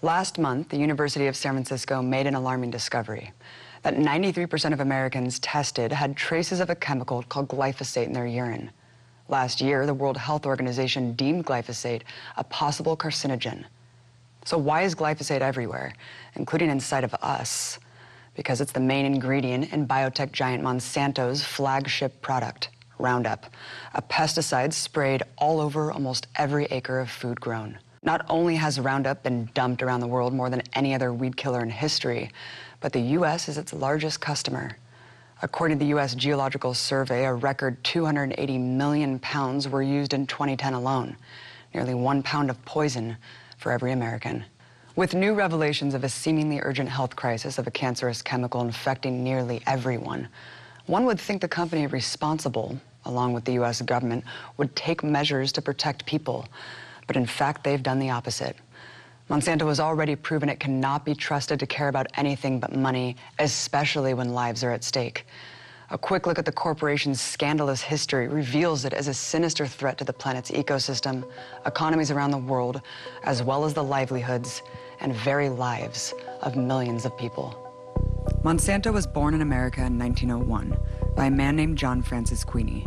Last month, the University of San Francisco made an alarming discovery that 93% of Americans tested had traces of a chemical called glyphosate in their urine. Last year, the World Health Organization deemed glyphosate a possible carcinogen. So why is glyphosate everywhere, including inside of us? Because it's the main ingredient in biotech giant Monsanto's flagship product, Roundup, a pesticide sprayed all over almost every acre of food grown. Not only has Roundup been dumped around the world more than any other weed killer in history, but the U.S. is its largest customer. According to the U.S. Geological Survey, a record 280 million pounds were used in 2010 alone, nearly 1 pound of poison for every American. With new revelations of a seemingly urgent health crisis of a cancerous chemical infecting nearly everyone, one would think the company responsible, along with the U.S. government, would take measures to protect people. But in fact, they've done the opposite. Monsanto has already proven it cannot be trusted to care about anything but money, especially when lives are at stake. A quick look at the corporation's scandalous history reveals it as a sinister threat to the planet's ecosystem, economies around the world, as well as the livelihoods and very lives of millions of people. Monsanto was born in America in 1901 by a man named John Francis Queeny.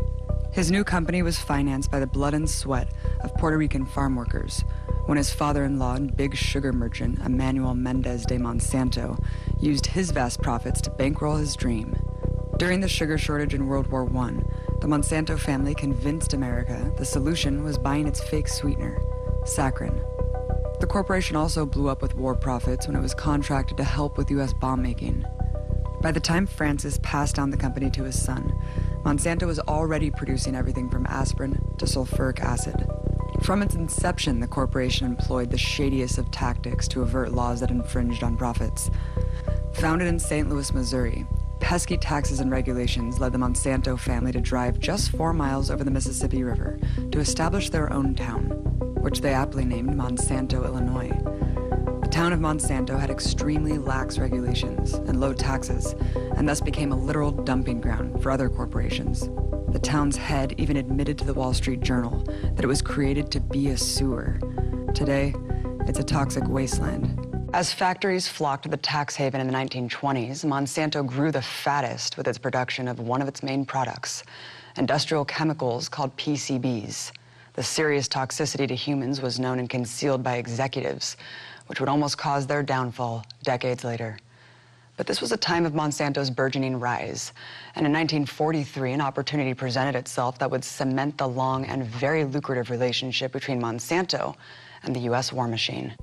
His new company was financed by the blood and sweat of Puerto Rican farm workers when his father-in-law and big sugar merchant, Emmanuel Mendez de Monsanto, used his vast profits to bankroll his dream. During the sugar shortage in World War I, the Monsanto family convinced America the solution was buying its fake sweetener, saccharin. The corporation also blew up with war profits when it was contracted to help with U.S. bomb making. By the time Francis passed down the company to his son, Monsanto was already producing everything from aspirin to sulfuric acid. From its inception, the corporation employed the shadiest of tactics to avert laws that infringed on profits. Founded in St. Louis, Missouri, pesky taxes and regulations led the Monsanto family to drive just 4 miles over the Mississippi River to establish their own town, which they aptly named Monsanto, Illinois. The town of Monsanto had extremely lax regulations and low taxes, and thus became a literal dumping ground for other corporations. The town's head even admitted to the Wall Street Journal that it was created to be a sewer. Today, it's a toxic wasteland. As factories flocked to the tax haven in the 1920s, Monsanto grew the fattest with its production of one of its main products, industrial chemicals called PCBs. The serious toxicity to humans was known and concealed by executives, which would almost cause their downfall decades later. But this was a time of Monsanto's burgeoning rise, and in 1943, an opportunity presented itself that would cement the long and very lucrative relationship between Monsanto and the U.S. war machine.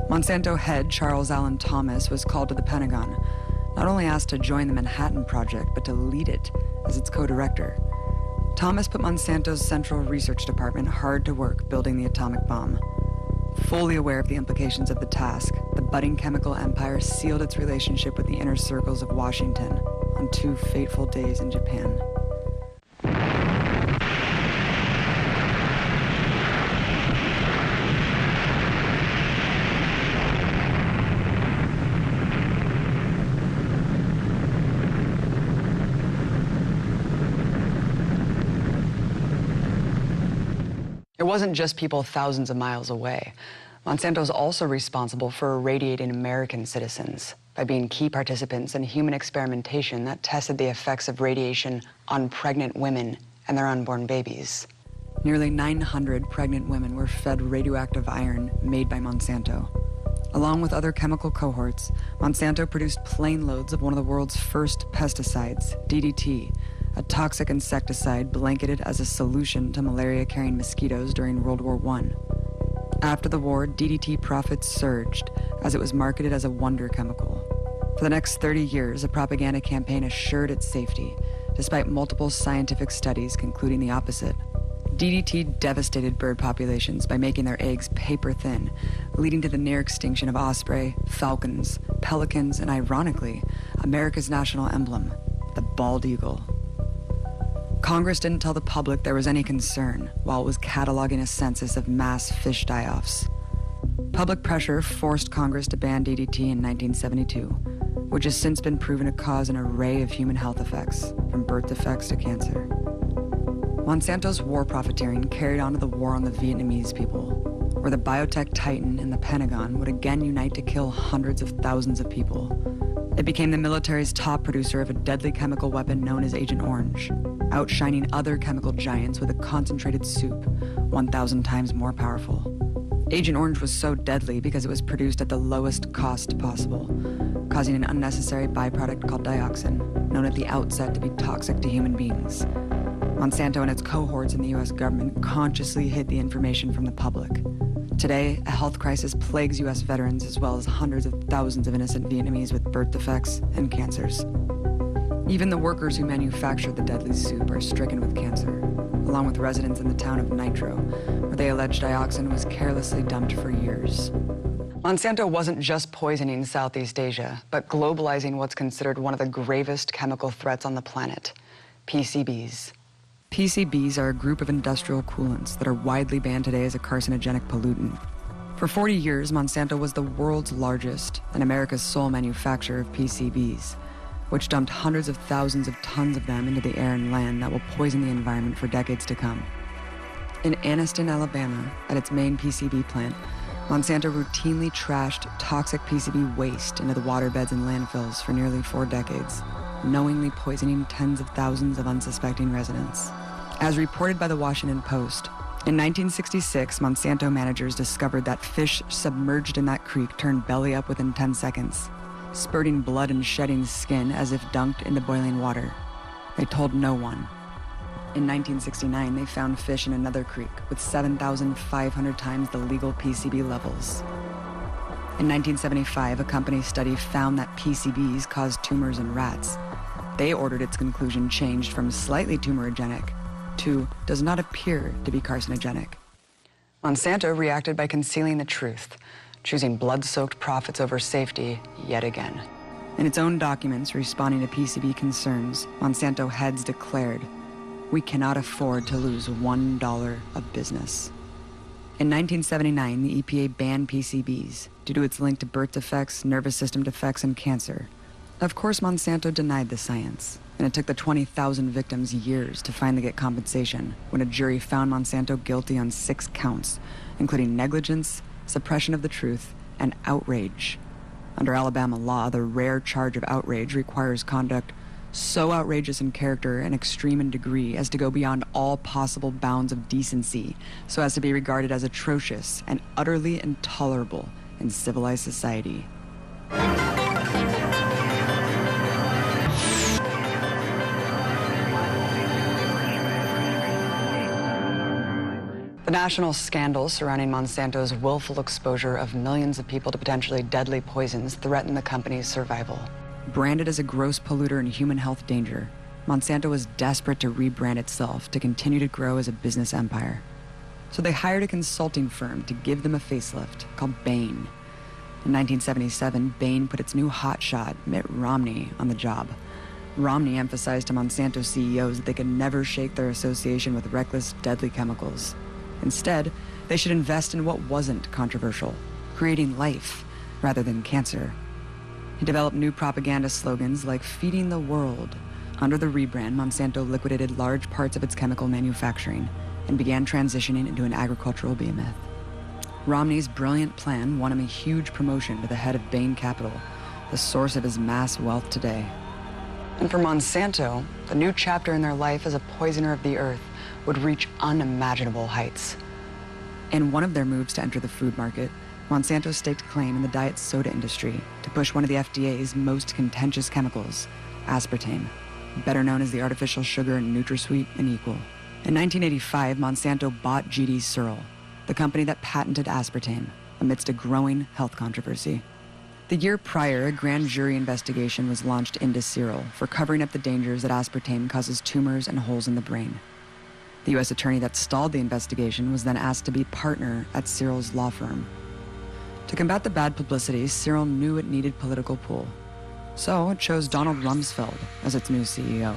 Monsanto head Charles Allen Thomas was called to the Pentagon, not only asked to join the Manhattan Project, but to lead it as its co-director. Thomas put Monsanto's Central Research Department hard to work building the atomic bomb. Fully aware of the implications of the task, the budding chemical empire sealed its relationship with the inner circles of Washington on 2 fateful days in Japan. It wasn't just people thousands of miles away. Monsanto is also responsible for irradiating American citizens by being key participants in human experimentation that tested the effects of radiation on pregnant women and their unborn babies. Nearly 900 pregnant women were fed radioactive iron made by Monsanto. Along with other chemical cohorts, Monsanto produced plane loads of one of the world's first pesticides, DDT, a toxic insecticide blanketed as a solution to malaria-carrying mosquitoes during World War I. After the war, DDT profits surged as it was marketed as a wonder chemical. For the next 30 years, a propaganda campaign assured its safety, despite multiple scientific studies concluding the opposite. DDT devastated bird populations by making their eggs paper thin, leading to the near extinction of osprey, falcons, pelicans, and ironically, America's national emblem, the bald eagle. Congress didn't tell the public there was any concern while it was cataloging a census of mass fish die-offs. Public pressure forced Congress to ban DDT in 1972, which has since been proven to cause an array of human health effects, from birth defects to cancer. Monsanto's war profiteering carried on to the war on the Vietnamese people, where where the biotech titan and the Pentagon would again unite to kill hundreds of thousands of people. It became the military's top producer of a deadly chemical weapon known as Agent Orange, outshining other chemical giants with a concentrated soup 1,000 times more powerful. Agent Orange was so deadly because it was produced at the lowest cost possible, causing an unnecessary byproduct called dioxin, known at the outset to be toxic to human beings. Monsanto and its cohorts in the US government consciously hid the information from the public. Today, a health crisis plagues US veterans as well as hundreds of thousands of innocent Vietnamese with birth defects and cancers. Even the workers who manufactured the deadly soup are stricken with cancer, along with residents in the town of Nitro, where they allege dioxin was carelessly dumped for years. Monsanto wasn't just poisoning Southeast Asia, but globalizing what's considered one of the gravest chemical threats on the planet, PCBs. PCBs are a group of industrial coolants that are widely banned today as a carcinogenic pollutant. For 40 years, Monsanto was the world's largest and America's sole manufacturer of PCBs, which dumped hundreds of thousands of tons of them into the air and land that will poison the environment for decades to come. In Anniston, Alabama, at its main PCB plant, Monsanto routinely trashed toxic PCB waste into the waterbeds and landfills for nearly 4 decades, knowingly poisoning tens of thousands of unsuspecting residents. As reported by the Washington Post, in 1966, Monsanto managers discovered that fish submerged in that creek turned belly up within 10 seconds, spurting blood and shedding skin as if dunked into boiling water. They told no one. In 1969, they found fish in another creek with 7,500 times the legal PCB levels. In 1975, a company study found that PCBs caused tumors in rats. They ordered its conclusion changed from slightly tumorigenic to does not appear to be carcinogenic. Monsanto reacted by concealing the truth, choosing blood-soaked profits over safety yet again. In its own documents responding to PCB concerns, Monsanto heads declared, "We cannot afford to lose $1 of business." In 1979, the EPA banned PCBs due to its link to birth defects, nervous system defects, and cancer. Of course, Monsanto denied the science, and it took the 20,000 victims years to finally get compensation when a jury found Monsanto guilty on 6 counts, including negligence, suppression of the truth, and outrage. Under Alabama law, the rare charge of outrage requires conduct so outrageous in character and extreme in degree as to go beyond all possible bounds of decency, so as to be regarded as atrocious and utterly intolerable in civilized society. The national scandals surrounding Monsanto's willful exposure of millions of people to potentially deadly poisons threaten the company's survival. Branded as a gross polluter and human health danger, Monsanto was desperate to rebrand itself to continue to grow as a business empire. So they hired a consulting firm to give them a facelift called Bain. In 1977, Bain put its new hotshot, Mitt Romney, on the job. Romney emphasized to Monsanto CEOs that they could never shake their association with reckless, deadly chemicals. Instead, they should invest in what wasn't controversial, creating life rather than cancer. He developed new propaganda slogans like feeding the world. Under the rebrand, Monsanto liquidated large parts of its chemical manufacturing and began transitioning into an agricultural behemoth. Romney's brilliant plan won him a huge promotion to the head of Bain Capital, the source of his mass wealth today. And for Monsanto, the new chapter in their life as a poisoner of the earth would reach unimaginable heights. In one of their moves to enter the food market, Monsanto staked claim in the diet soda industry to push one of the FDA's most contentious chemicals, aspartame, better known as the artificial sugar in NutraSweet and Equal. In 1985, Monsanto bought GD Searle, the company that patented aspartame, amidst a growing health controversy. The year prior, a grand jury investigation was launched into Searle for covering up the dangers that aspartame causes tumors and holes in the brain. The U.S. attorney that stalled the investigation was then asked to be partner at Searle's law firm. To combat the bad publicity, Searle knew it needed political pull, so it chose Donald Rumsfeld as its new CEO.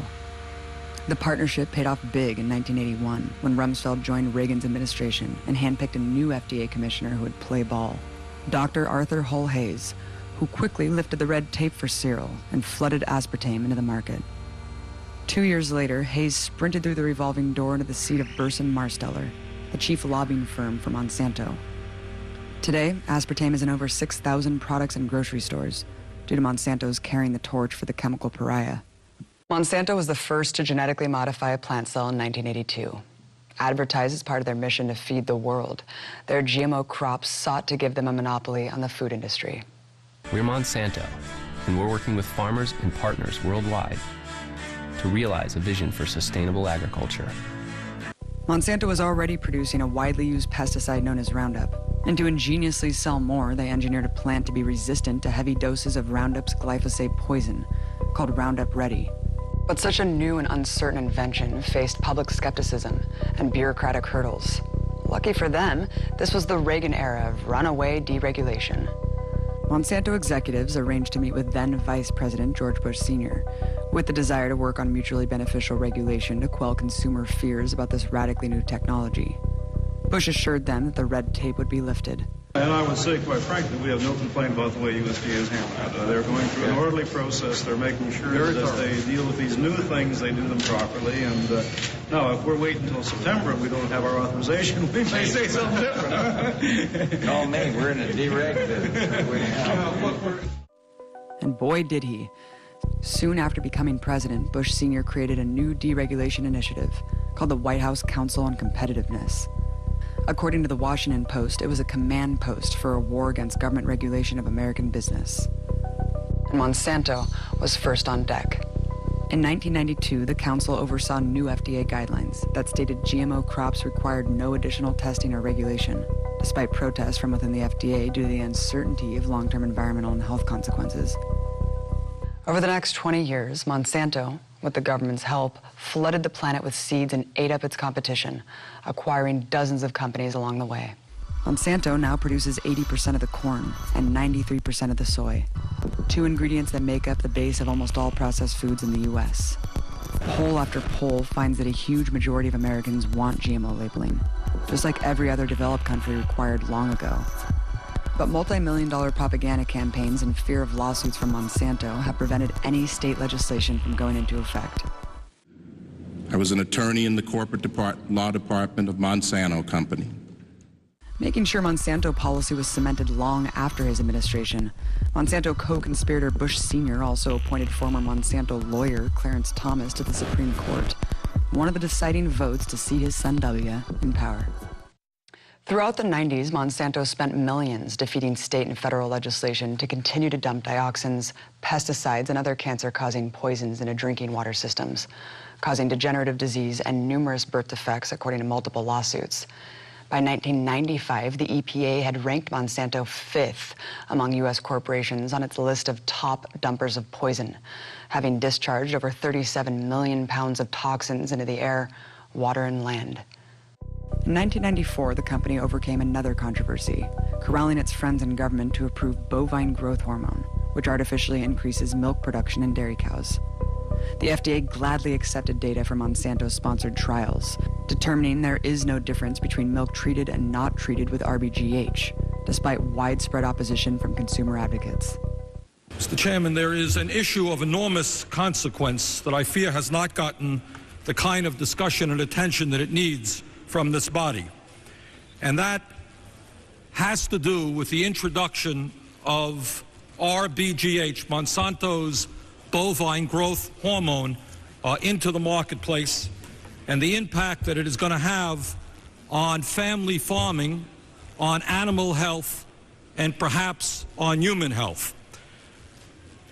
The partnership paid off big in 1981 when Rumsfeld joined Reagan's administration and handpicked a new FDA commissioner who would play ball, Dr. Arthur Hull Hayes, who quickly lifted the red tape for Searle and flooded aspartame into the market. 2 years later, Hayes sprinted through the revolving door into the seat of Burson Marsteller, the chief lobbying firm for Monsanto. Today, aspartame is in over 6,000 products and grocery stores due to Monsanto's carrying the torch for the chemical pariah. Monsanto was the first to genetically modify a plant cell in 1982. Advertised as part of their mission to feed the world, their GMO crops sought to give them a monopoly on the food industry. We're Monsanto, and we're working with farmers and partners worldwide to realize a vision for sustainable agriculture. Monsanto was already producing a widely used pesticide known as Roundup, and to ingeniously sell more, they engineered a plant to be resistant to heavy doses of Roundup's glyphosate poison, called Roundup Ready. But such a new and uncertain invention faced public skepticism and bureaucratic hurdles. Lucky for them, this was the Reagan era of runaway deregulation. Monsanto executives arranged to meet with then Vice President George Bush Sr. with the desire to work on mutually beneficial regulation to quell consumer fears about this radically new technology. Bush assured them that the red tape would be lifted. And I would say, quite frankly, we have no complaint about the way USDA is handling it. They're going through an orderly process. They're making sure that as they deal with these new things, they do them properly. And now, if we're waiting until September and we don't have our authorization, we may say something different. Call me. We're in a dereg business. And boy, did he. Soon after becoming president, Bush Sr. created a new deregulation initiative called the White House Council on Competitiveness. According to the Washington Post, it was a command post for a war against government regulation of American business. And Monsanto was first on deck. In 1992, the council oversaw new FDA guidelines that stated GMO crops required no additional testing or regulation, despite protests from within the FDA due to the uncertainty of long-term environmental and health consequences. Over the next 20 years, Monsanto, with the government's help, flooded the planet with seeds and ate up its competition, acquiring dozens of companies along the way. Monsanto now produces 80% of the corn and 93% of the soy, two ingredients that make up the base of almost all processed foods in the U.S. Poll after poll finds that a huge majority of Americans want GMO labeling, just like every other developed country required long ago. But multi-million-dollar propaganda campaigns and fear of lawsuits from Monsanto have prevented any state legislation from going into effect. I was an attorney in the corporate law department of Monsanto Company. Making sure Monsanto policy was cemented long after his administration, Monsanto co-conspirator Bush Sr. also appointed former Monsanto lawyer Clarence Thomas to the Supreme Court, one of the deciding votes to see his son W in power. Throughout the 90s, Monsanto spent millions defeating state and federal legislation to continue to dump dioxins, pesticides, and other cancer-causing poisons into drinking water systems, causing degenerative disease and numerous birth defects, according to multiple lawsuits. By 1995, the EPA had ranked Monsanto 5th among U.S. corporations on its list of top dumpers of poison, having discharged over 37 million pounds of toxins into the air, water, and land. In 1994, the company overcame another controversy, corralling its friends in government to approve bovine growth hormone, which artificially increases milk production in dairy cows. The FDA gladly accepted data from Monsanto-sponsored trials, determining there is no difference between milk treated and not treated with RBGH, despite widespread opposition from consumer advocates. Mr. Chairman, there is an issue of enormous consequence that I fear has not gotten the kind of discussion and attention that it needs from this body, and that has to do with the introduction of RBGH, Monsanto's bovine growth hormone, into the marketplace, and the impact that it is going to have on family farming, on animal health, and perhaps on human health.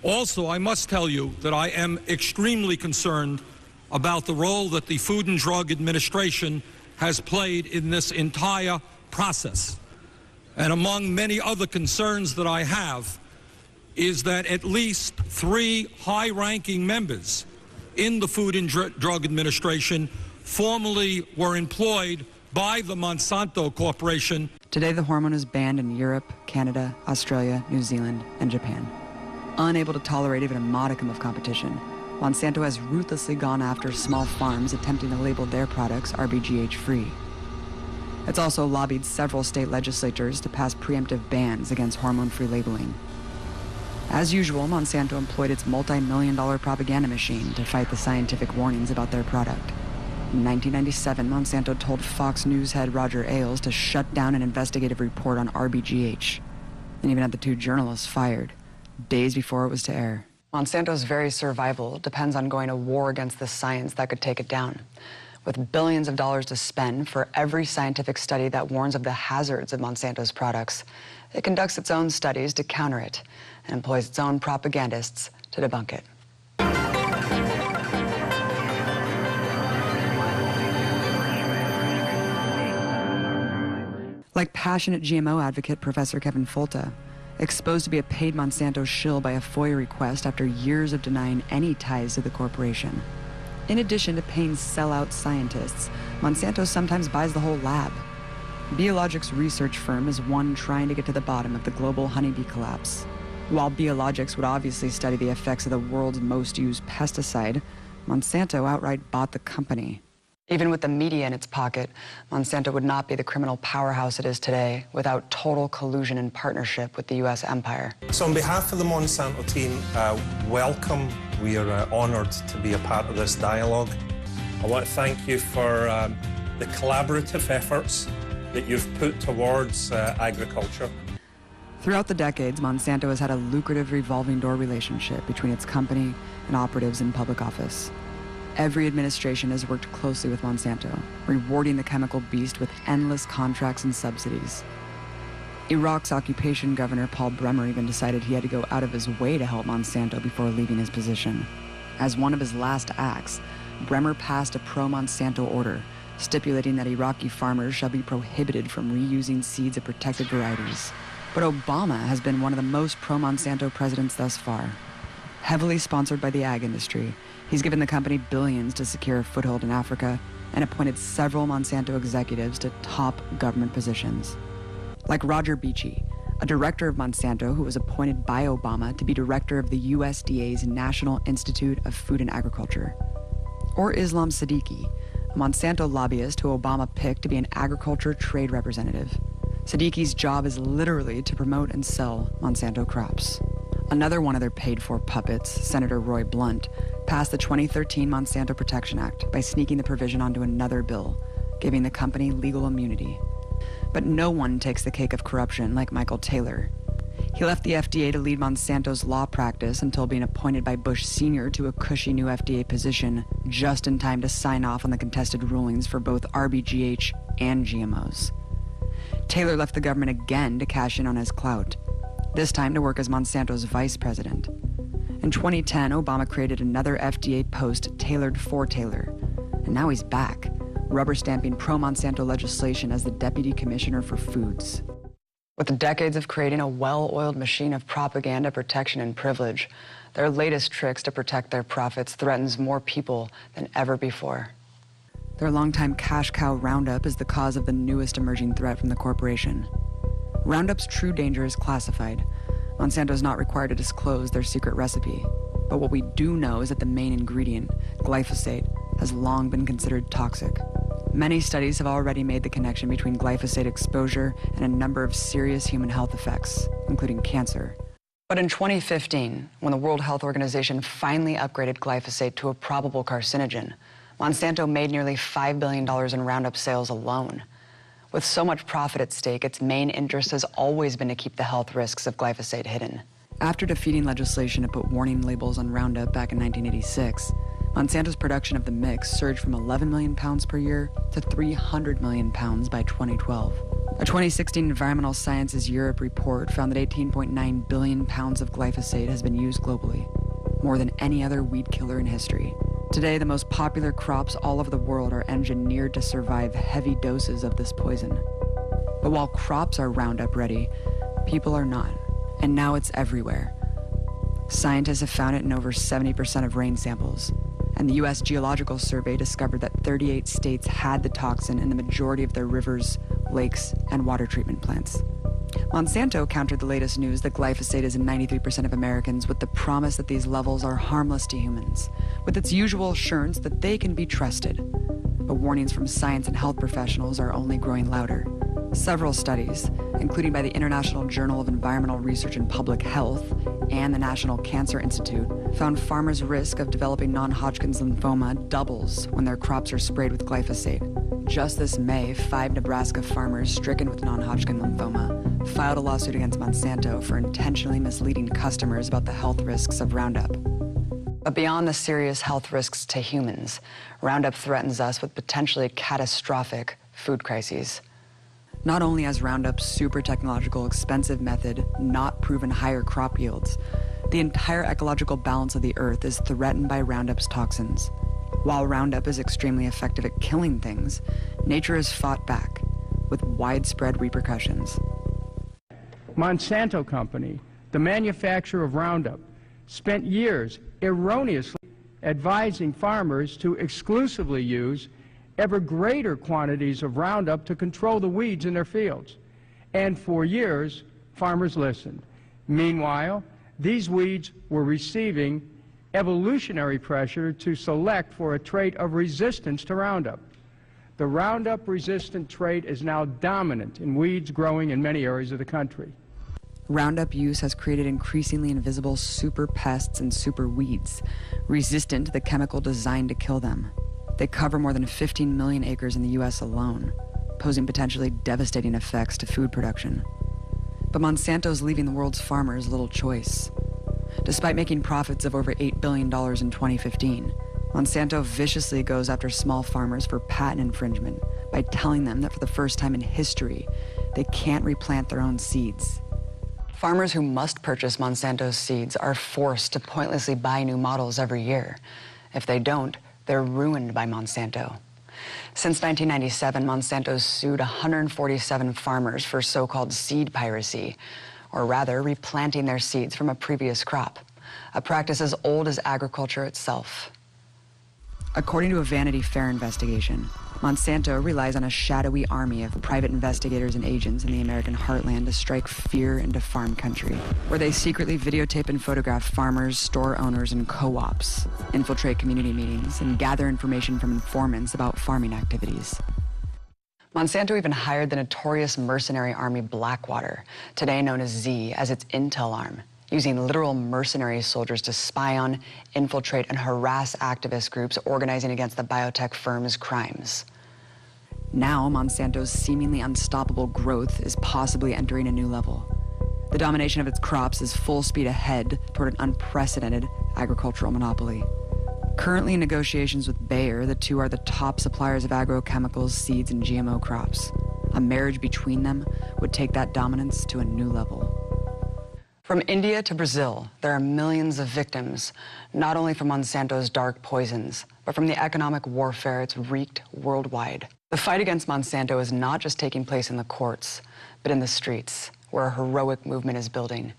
Also, I must tell you that I am extremely concerned about the role that the Food and Drug Administration has played in this entire process. And among many other concerns that I have is that at least 3 high-ranking members in the Food and Drug Administration formerly were employed by the Monsanto Corporation. Today, the hormone is banned in Europe, Canada, Australia, New Zealand, and Japan. Unable to tolerate even a modicum of competition, Monsanto has ruthlessly gone after small farms attempting to label their products RBGH-free. It's also lobbied several state legislatures to pass preemptive bans against hormone-free labeling. As usual, Monsanto employed its multi-million-dollar propaganda machine to fight the scientific warnings about their product. In 1997, Monsanto told Fox News head Roger Ailes to shut down an investigative report on RBGH, and even had the two journalists fired, days before it was to air. Monsanto's very survival depends on going to war against the science that could take it down. With billions of dollars to spend for every scientific study that warns of the hazards of Monsanto's products, it conducts its own studies to counter it and employs its own propagandists to debunk it. Like passionate GMO advocate Professor Kevin Folta, exposed to be a paid Monsanto shill by a FOIA request after years of denying any ties to the corporation. In addition to paying sellout scientists, Monsanto sometimes buys the whole lab. Biologics research firm is one trying to get to the bottom of the global honeybee collapse. While Biologics would obviously study the effects of the world's most used pesticide, Monsanto outright bought the company. Even with the media in its pocket, Monsanto would not be the criminal powerhouse it is today without total collusion and partnership with the U.S. empire. So on behalf of the Monsanto team, welcome. We are honored to be a part of this dialogue. I want to thank you for the collaborative efforts that you've put towards agriculture. Throughout the decades, Monsanto has had a lucrative revolving door relationship between its company and operatives in public office. Every administration has worked closely with Monsanto, rewarding the chemical beast with endless contracts and subsidies. Iraq's occupation governor Paul Bremer even decided he had to go out of his way to help Monsanto before leaving his position. As one of his last acts, Bremer passed a pro-Monsanto order, stipulating that Iraqi farmers shall be prohibited from reusing seeds of protected varieties. But Obama has been one of the most pro-Monsanto presidents thus far. Heavily sponsored by the ag industry, he's given the company billions to secure a foothold in Africa and appointed several Monsanto executives to top government positions. Like Roger Beachy, a director of Monsanto who was appointed by Obama to be director of the USDA's National Institute of Food and Agriculture. Or Islam Siddiqui, a Monsanto lobbyist who Obama picked to be an agriculture trade representative. Siddiqui's job is literally to promote and sell Monsanto crops. Another one of their paid-for puppets, Senator Roy Blunt, passed the 2013 Monsanto Protection Act by sneaking the provision onto another bill, giving the company legal immunity. But no one takes the cake of corruption like Michael Taylor. He left the FDA to lead Monsanto's law practice until being appointed by Bush Sr. to a cushy new FDA position just in time to sign off on the contested rulings for both RBGH and GMOs. Taylor left the government again to cash in on his clout, this time to work as Monsanto's vice president. In 2010, Obama created another FDA post tailored for Taylor, and now he's back, rubber stamping pro-Monsanto legislation as the Deputy Commissioner for Foods. With decades of creating a well-oiled machine of propaganda, protection, and privilege, their latest tricks to protect their profits threatens more people than ever before. Their longtime cash cow Roundup is the cause of the newest emerging threat from the corporation. Roundup's true danger is classified. Monsanto is not required to disclose their secret recipe. But what we do know is that the main ingredient, glyphosate, has long been considered toxic. Many studies have already made the connection between glyphosate exposure and a number of serious human health effects, including cancer. But in 2015, when the World Health Organization finally upgraded glyphosate to a probable carcinogen, Monsanto made nearly $5 billion in Roundup sales alone. With so much profit at stake, its main interest has always been to keep the health risks of glyphosate hidden. After defeating legislation to put warning labels on Roundup back in 1986, Monsanto's production of the mix surged from 11 million pounds per year to 300 million pounds by 2012. A 2016 Environmental Sciences Europe report found that 18.9 billion pounds of glyphosate has been used globally, more than any other weed killer in history. Today, the most popular crops all over the world are engineered to survive heavy doses of this poison. But while crops are Roundup ready, people are not. And now it's everywhere. Scientists have found it in over 70% of rain samples. And the U.S. Geological Survey discovered that 38 states had the toxin in the majority of their rivers, lakes, and water treatment plants. Monsanto countered the latest news that glyphosate is in 93% of Americans with the promise that these levels are harmless to humans, with its usual assurance that they can be trusted. But warnings from science and health professionals are only growing louder. Several studies, including by the International Journal of Environmental Research and Public Health, and the National Cancer Institute found farmers' risk of developing non-Hodgkin's lymphoma doubles when their crops are sprayed with glyphosate. Just this May, 5 Nebraska farmers stricken with non-Hodgkin lymphoma filed a lawsuit against Monsanto for intentionally misleading customers about the health risks of Roundup. But beyond the serious health risks to humans, Roundup threatens us with potentially catastrophic food crises. Not only has Roundup's super technological, expensive method not proven higher crop yields, the entire ecological balance of the earth is threatened by Roundup's toxins. While Roundup is extremely effective at killing things, nature has fought back with widespread repercussions. Monsanto Company, the manufacturer of Roundup, spent years erroneously advising farmers to exclusively use ever greater quantities of Roundup to control the weeds in their fields. And for years, farmers listened. Meanwhile, these weeds were receiving evolutionary pressure to select for a trait of resistance to Roundup. The Roundup-resistant trait is now dominant in weeds growing in many areas of the country. Roundup use has created increasingly invisible super pests and super weeds, resistant to the chemical designed to kill them. They cover more than 15 million acres in the U.S. alone, posing potentially devastating effects to food production. But Monsanto's leaving the world's farmers little choice. Despite making profits of over $8 billion in 2015, Monsanto viciously goes after small farmers for patent infringement by telling them that for the first time in history, they can't replant their own seeds. Farmers who must purchase Monsanto's seeds are forced to pointlessly buy new models every year. If they don't, they're ruined by Monsanto. Since 1997, Monsanto's sued 147 farmers for so-called seed piracy, or rather, replanting their seeds from a previous crop, a practice as old as agriculture itself. According to a Vanity Fair investigation, Monsanto relies on a shadowy army of private investigators and agents in the American heartland to strike fear into farm country, where they secretly videotape and photograph farmers, store owners, and co-ops, infiltrate community meetings, and gather information from informants about farming activities. Monsanto even hired the notorious mercenary army Blackwater, today known as Z, as its intel arm, using literal mercenary soldiers to spy on, infiltrate, and harass activist groups organizing against the biotech firm's crimes. Now, Monsanto's seemingly unstoppable growth is possibly entering a new level. The domination of its crops is full speed ahead toward an unprecedented agricultural monopoly. Currently in negotiations with Bayer, the two are the top suppliers of agrochemicals, seeds, and GMO crops. A marriage between them would take that dominance to a new level. From India to Brazil, there are millions of victims, not only from Monsanto's dark poisons, but from the economic warfare it's wreaked worldwide. The fight against Monsanto is not just taking place in the courts, but in the streets, where a heroic movement is building.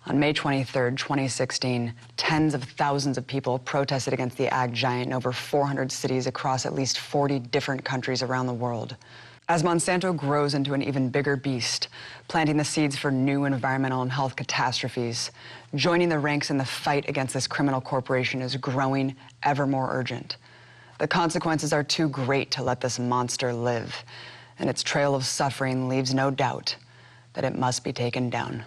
On May 23, 2016, tens of thousands of people protested against the ag giant in over 400 cities across at least 40 different countries around the world. As Monsanto grows into an even bigger beast, planting the seeds for new environmental and health catastrophes, joining the ranks in the fight against this criminal corporation is growing ever more urgent. The consequences are too great to let this monster live, and its trail of suffering leaves no doubt that it must be taken down.